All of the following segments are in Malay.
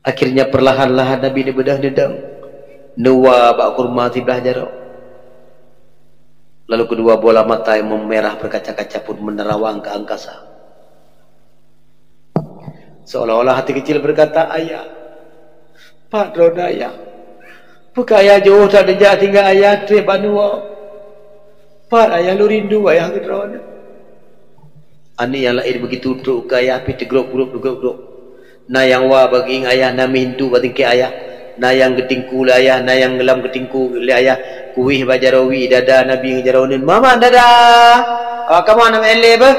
Akhirnya perlahan-lahan Nabi ni bedah dedang nuwa bak kurma tiblah jarok. Lalu kedua bola mata yang memerah berkaca-kaca pun menerawang ke angkasa. Seolah-olah hati kecil berkata, ayah, padron ayah, bukan ayah jauh tak ada tinggal ayah trip anua. Pak ayah lu rindu ayah kedron. Ani yang lain begitu truk ke ayah pi tegrup-grup. Na yang wa bagi ayah na mintu bating ke ayah. Na yang getingku le ayah, na yang gelam getingku le ayah. Kuih bajarawi dada nabi ngajaronin. Mama dada. Kamu nama ele ba?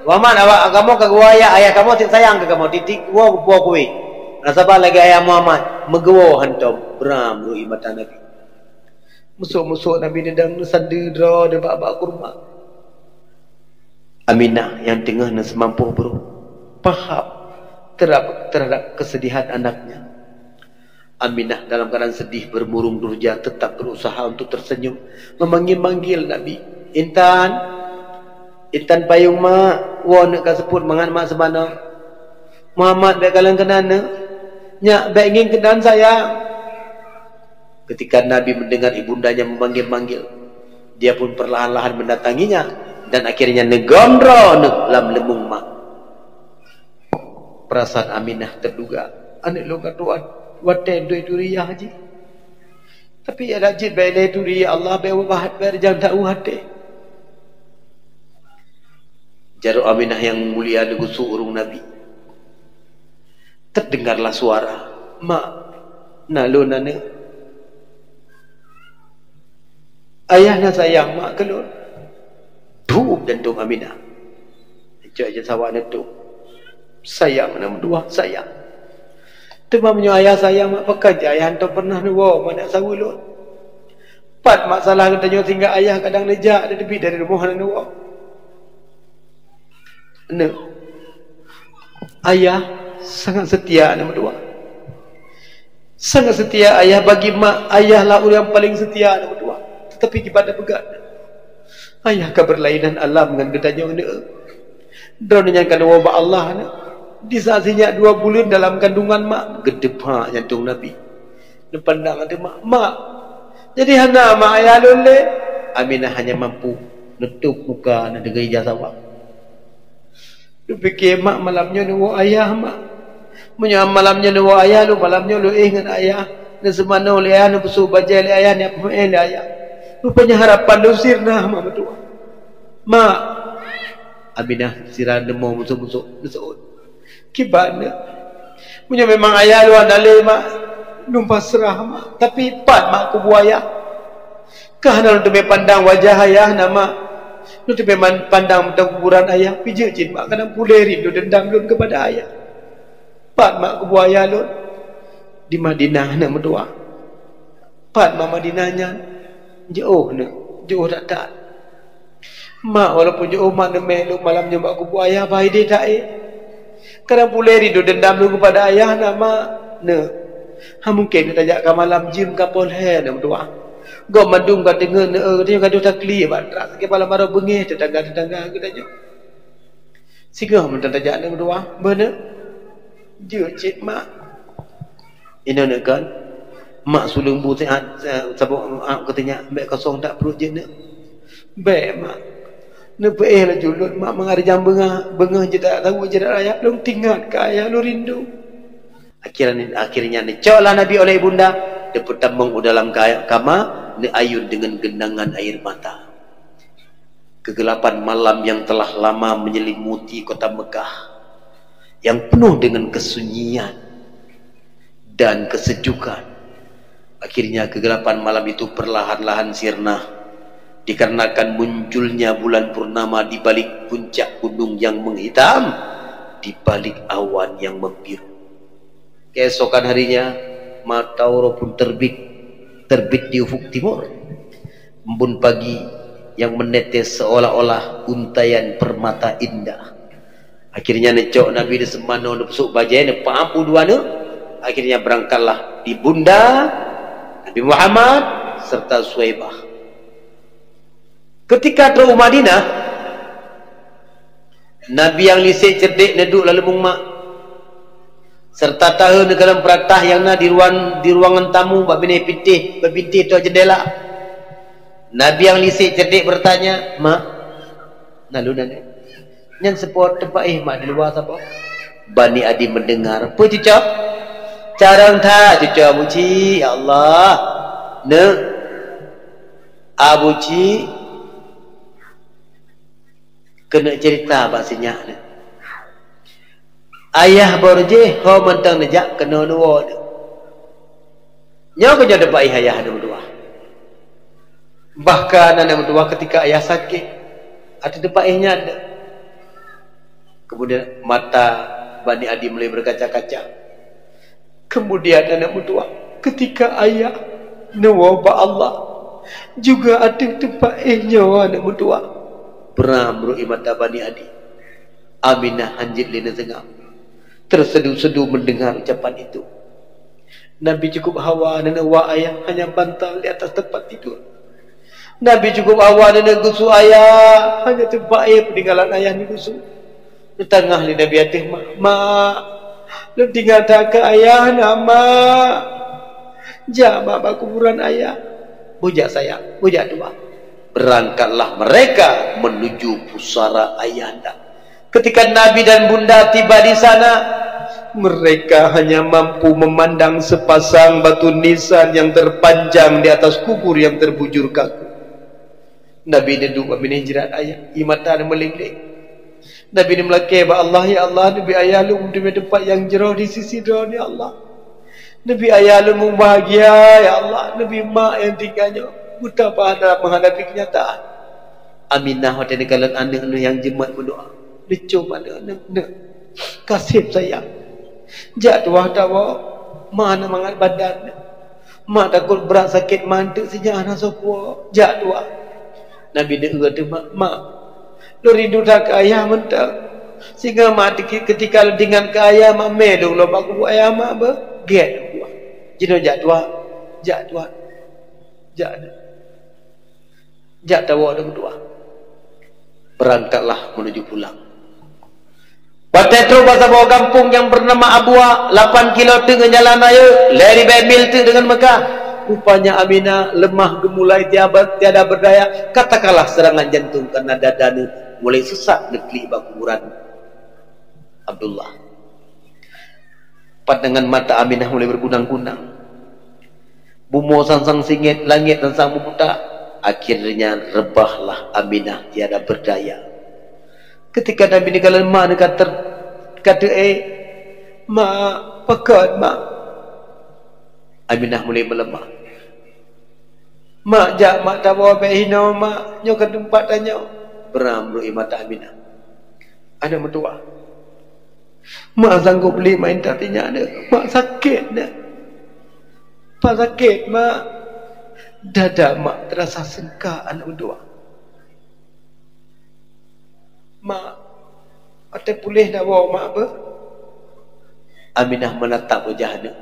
Waman awak kamu ke gua ayah kamu sayang ke kamu titik gua kuih. Nasabah lagi ayah Muhammad megewo hantom beram lu mata nabi. Musuh-musuh nabi dedang sandera de bak kurma. Aminah yang tengah nak semampu bro paham terhadap kesedihan anaknya. Aminah dalam keadaan sedih bermurung durja tetap berusaha untuk tersenyum memanggil-manggil Nabi. Intan payung mak wa nak kaseput mangan mak semana. Muhammad dak kalang kenana nyak baik ingin kenan sayang. Ketika Nabi mendengar ibundanya memanggil-manggil, dia pun perlahan-lahan mendatanginya dan akhirnya negondro lam lemung mak. Perasaan Aminah terduga, anak lu katuan waten doi duriya haji. Tapi ada jid baile duriya Allah bae wabahat bae jangan tahu hati. Jaru Aminah yang mulia negusu urung Nabi. Terdengarlah suara, mak, nalu nana. Ayahnya sayang mak kelun. Duh jantung Aminah. Cak aja sawak netuk. Sayang nama dua sayang. Temamnya ayah sayang mak pekerja ayah hantar pernah nuwa mana sawulun. Pat masalah katanya tinggal ayah kadang lejak ada lebih dari rumah nuwa. Ne. Ayah sangat setia nama dua. Sangat setia ayah bagi mak, ayahlah orang yang paling setia nama dua. Tetapi ibadah pegat. Ayah ke berlainan alam dengan gedanya ne. Drone yang kan wabak Allah ne. Di saat sinyak 2 bulan dalam kandungan mak gedepak jantung Nabi. Dia pandang ada mak. Jadi hana mak ayah lole. Aminah hanya mampu nutup muka dan dengar ijazah awak. Dia fikir mak malamnya nuwa ayah mak. Punya malamnya nuwa ayah lu malamnya lu ingat ayah. Dan semana oleh ayah nu pesuh bajai oleh ayah ni apa oleh ayah. Rupanya harapan lu sirna mak berdua. Mak Aminah sirah demo musuh-musuh nesut. Kibana punya memang ayah lu andale mak numpah serah mak tapi pat mak ku buaya kahana lu tebe pandang wajah ayah nama lu tebe pandang tentang kuburan ayah pijak jin mak kadang puleri lu dendam lu kepada ayah pat mak ku buaya lu di Madinah nak berdoa pat mak Madinahnya jauh tak mak walaupun jauh mak nemeh lu malamnya mak ku buaya baik dia tak kerana puleri do dendam lu kepada ayah nama ne. Mungkin kita ajak ke malam jim ke polhe nak berdoa. Go mandung ka dengar ne dia gaduh takli batrak ke malam maro bengih tetangga-tetangga katanya. Sigah mun tak ajak nak berdoa. Benar. Je cik mak. Ina nak kan mak sulung bu sehat sabuk katanya mek kosong tak perut je nak. Baik mak. Nampak lah julut mak mengarjam bengah je tak tahu je dah ayah lu tinggal ke ayah lu rindu. Akhirnya necoklah Nabi oleh ibunda dia bertambung dalam kamar ni ayun dengan genangan air mata. Kegelapan malam yang telah lama menyelimuti kota Mekah yang penuh dengan kesunyian dan kesejukan. Akhirnya kegelapan malam itu perlahan-lahan sirna dikarenakan munculnya bulan purnama di balik puncak gunung yang menghitam, di balik awan yang membiru. Keesokan harinya matahari pun terbit di ufuk timur. Embun pagi yang menetes seolah-olah untayan permata indah. Akhirnya necok Nabi di semana untuk besuk bajai ne pampu dua ne. Akhirnya berangkatlah di bunda Nabi Muhammad serta Suhaibah. Ketika terus Madinah, Nabi yang lisik cerdik neduk lalu mak serta tahu dalam peratah yang na di ruangan tamu babine pitih tu jendela. Nabi yang lisik cerdik bertanya, "Mak, nalu nane. Nyan sepot tempat mak di luar apa?" Bani Adi mendengar, "Apa cuca? Carang tha cuca buci, ya Allah. Ne abuci kena cerita bahasanya ne. Ayah borje ho mentang nejak kena nuwa ne. Nya ko jadi pai ayah ada berdua. Bahkan anak berdua ketika ayah sakit ada depaihnya ada. Kemudian mata Bani Adi mulai berkaca-kaca. Kemudian anak berdua ketika ayah nuwa ba Allah juga ada depaihnya anak berdua. Beramru mata Bani Adi. Aminah hanjit lina tengah. Terseduh-seduh mendengar ucapan itu. Nabi cukup hawa dan wa ayah hanya bantal di atas tempat tidur. Nabi cukup hawa dan gusu ayah hanya tempat air peninggalan ayah ni gusu. Di tengah ni Nabi hati, "Mak, lu tinggal tak ke ayah nama. Jama kuburan ayah." Bujak saya, bujak dua. Berangkatlah mereka menuju pusara ayahanda. Ketika Nabi dan Bunda tiba di sana, mereka hanya mampu memandang sepasang batu nisan yang terpanjang di atas kubur yang terbujur kaku. Nabi duduk ambil hijrat ayah, imata melingling. Nabi ni melakih ba Allah, ya Allah, Nabi ayah lu di tempat yang jauh di sisi dia ya Allah. Nabi ayah lu bahagia ya Allah. Nabi mak yang tinggalnya buta pada menghadapi kenyataan. Aminah pada negara anak yang jemaat berdoa. Lecu pada anak kasih sayang. Jatuh tawa mana mangat badan. Mak takut berat sakit mantuk sejak anak sopo. Jatuh. Nabi dia kata, "Mak, lu rindu tak ke ayah mentang. Sehingga mak ketika lu dengan ke ayah, mak medung lu baku ayah mak ber. Get gua. Jino jatuh. Jatuh ada berdua. Berangkatlah menuju pulang. Patetro bahasa bawa kampung yang bernama Abua, 8 kilo dengan jalan raya, lari bemil tu dengan Mekah. Rupanya Aminah lemah gemulai tiada berdaya. Katakanlah serangan jantung karena dadanya mulai sesak nekli kuburan Abdullah. Pandangan mata Aminah mulai berkunang-kunang. Bumo sang singit, langit dan sang buta. Akhirnya rebahlah Aminah tiada berdaya. Ketika Nabi ni kalau mak dekat kata mak pekat mak. Aminah mulai melemah. Mak jak mak tak bawa behina mak nyo ke tempat tanya. Beramru mata Aminah. Ada mertua. Mak sanggup beli main tatinya ada. Mak sakit dah. Pak sakit mak. Dada mak terasa sengkak anak berdua. Mak, ada pulih dah bawa mak apa? Aminah menatap wajahnya.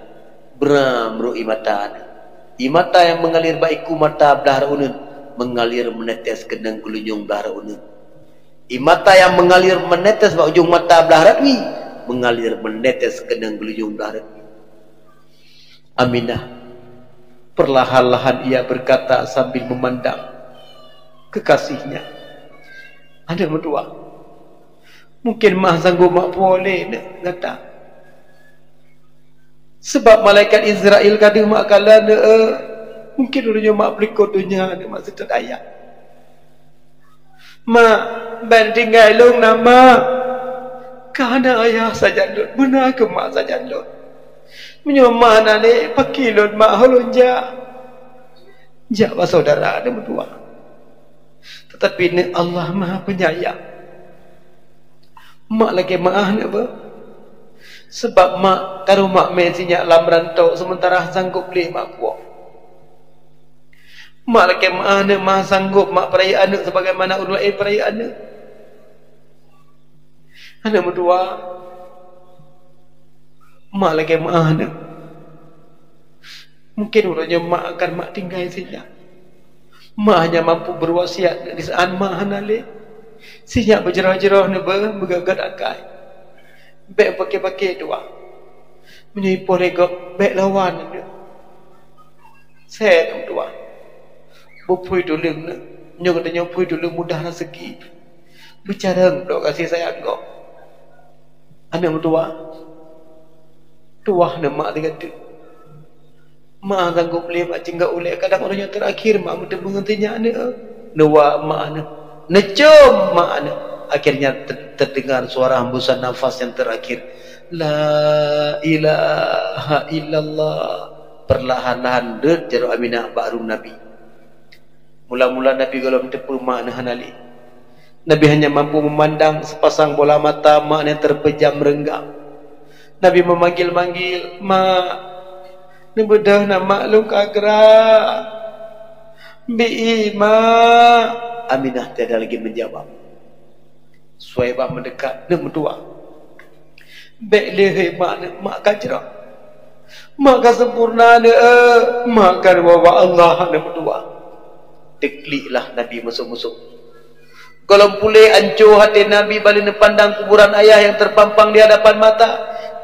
Beramru mata. Imata yang mengalir baiku mata belah unun, mengalir menetes kenang gelunjung belah unun. Imata yang mengalir menetes bak ujung mata belah ratwi, mengalir menetes kenang gelunjung belah ratwi. Aminah perlahan-lahan ia berkata sambil memandang kekasihnya. Ada berdua. Mungkin mak sanggup mak boleh nak datang. Sebab malaikat Israel kata mak kala mungkin dulunya mak berikut dunia nak mak sedar ayah. Mak ban tinggal long nama. Kerana ayah saja lut, benar ke mak saja lut. Menyomah nane pakai lut mak holon jak. Jak saudara ada berdua. Tetapi ni Allah Maha Penyayang. Mak lagi maaf nak apa? Sebab mak taruh mak mesinya lam rantau sementara sanggup beli mak puak. Mak lagi maaf nak maha sanggup mak peraya anak sebagaimana ulai peraya anak. Anak berdua. Mak lagi maaf nak. Mungkin urutnya mak akan mak tinggal sini. Mak hanya mampu berwasiat di saat mak hanale. Sinyak berjerah-jerah ni bergagat akai. Baik pakai-pakai dua. Menyai porega baik lawan dia. Saya tua. Bupui dulu na. Nyo kata nyo pui dulu mudah rezeki. Bicara dok kasih sayang kau. Anak tua. Tua nama dia kata. Mak sanggup boleh mak cingga ulek kadang orang yang terakhir mak mudah mengertinya anak. Nawa mak anak. Necom mak anak. Akhirnya terdengar suara hembusan nafas yang terakhir. La ilaha illallah. Perlahan-lahan jero Aminah baru Nabi. Mula-mula Nabi kalau mentepu mak nahanali. Nabi hanya mampu memandang sepasang bola mata mak yang terpejam merenggang. Nabi memanggil-manggil, mak, ni bedah nak maklum kagerak. Bi mak. Aminah tiada lagi menjawab. Suhaibah mendekat, nak berdua. Baik lehai mak kajrak. Mak kan sempurna ni, mak kan bawa Allah nak berdua. Dekliklah Nabi masuk-masuk. Kalau pulih ancur hati Nabi balik pandang kuburan ayah yang terpampang di hadapan mata.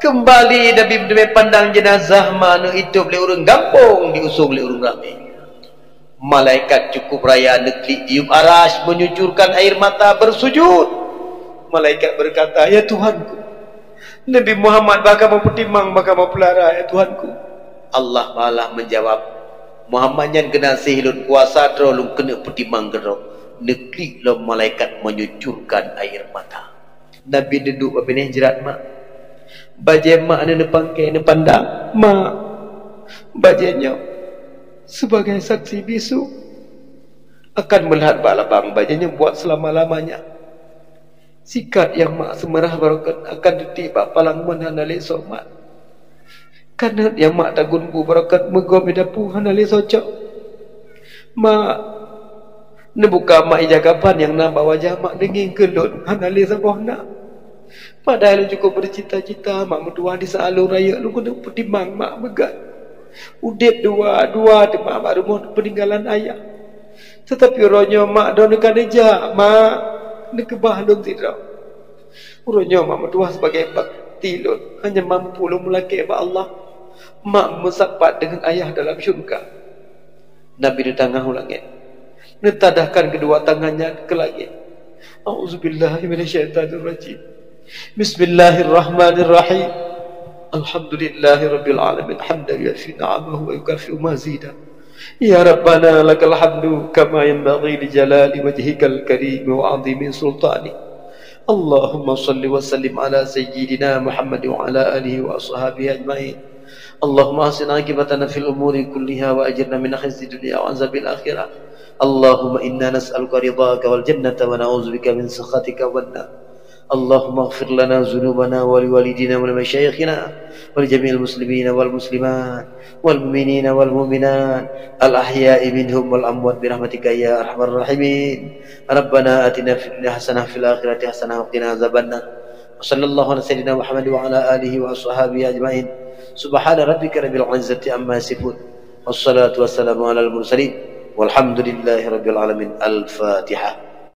Kembali Nabi pandang jenazah mana hidup oleh orang gampung diusung oleh orang ramai. Malaikat cukup raya negeri tiup arash menyucurkan air mata bersujud. Malaikat berkata, ya Tuhanku, Nabi Muhammad bakal mau pertimang, bakal mau pelara, ya Tuhanku. Allah malah menjawab, Muhammad yang kena sihilun kuasa terlalu kena pertimang gerok. Negeri lo malaikat menyucurkan air mata. Nabi duduk apa jerat mak. Bajai mak ni pangkai ni pandang mak. Bajainya sebagai saksi bisu akan melihat balabang bajainya buat selama-lamanya. Sikat yang mak semerah barakat akan ditiba palang menhanali somat. Karena yang mak tagun bu barakat megom dapu hanali socok. Mak nebuka mak ijagapan yang nak bawa wajah mak denging kelut hanali sabohna. Padahal cukup bercita-cita mak berdua di sealur raya lu kena pertimbang mak begat. Udip dua mak baru mau peninggalan ayah. Tetapi rohnya mak don dekat deja mak nekebah dong tidak. Rohnya mak berdua sebagai bakti lu hanya mampu lu melaki ba Allah. Mak mesapat dengan ayah dalam syurga. Nabi di tengah langit netadahkan kedua tangannya ke langit. A'udzubillahi minasyaitonirrajim. Bismillahirrahmanirrahim. Alhamdulillahi rabbil alamin hamdan yafi ni'amahu wa yukafi mazida. Ya Rabbana lakal hamdu kama yanbaghi li jalali wajhikal karim wa 'azimi sultani. Allahumma salli wa sallim ala sayyidina Muhammad wa ala alihi wa ashabihi ajma'in. Allahumma ahsin aqibatana fil umuri kulliha wa ajirna min khizyi dunya wa 'adzabil akhirah. Allahumma inna nas'aluka ridhaka wal jannata wa na'udzubika min sakhatika wan nar. Allahumma ighfir lana dhunubana wa liwalidina wa limasyayikhina wa lijami'il muslimina wal muslimat wal mu'minina wal mu'minat al ahya'i minhum wal amwat bi rahmatika ya arhamar rahimin. Rabbana atina fid dunya hasanah fil akhirati hasanah wa qina adzabannar. Wa sallallahu ala sayyidina Muhammad wa ala alihi wa ashabihi ajma'in. Subhana rabbika rabbil izzati amma yasifun. Wassalatu wassalamu alal mursalin. Walhamdulillahi rabbil alamin. Al-Fatihah.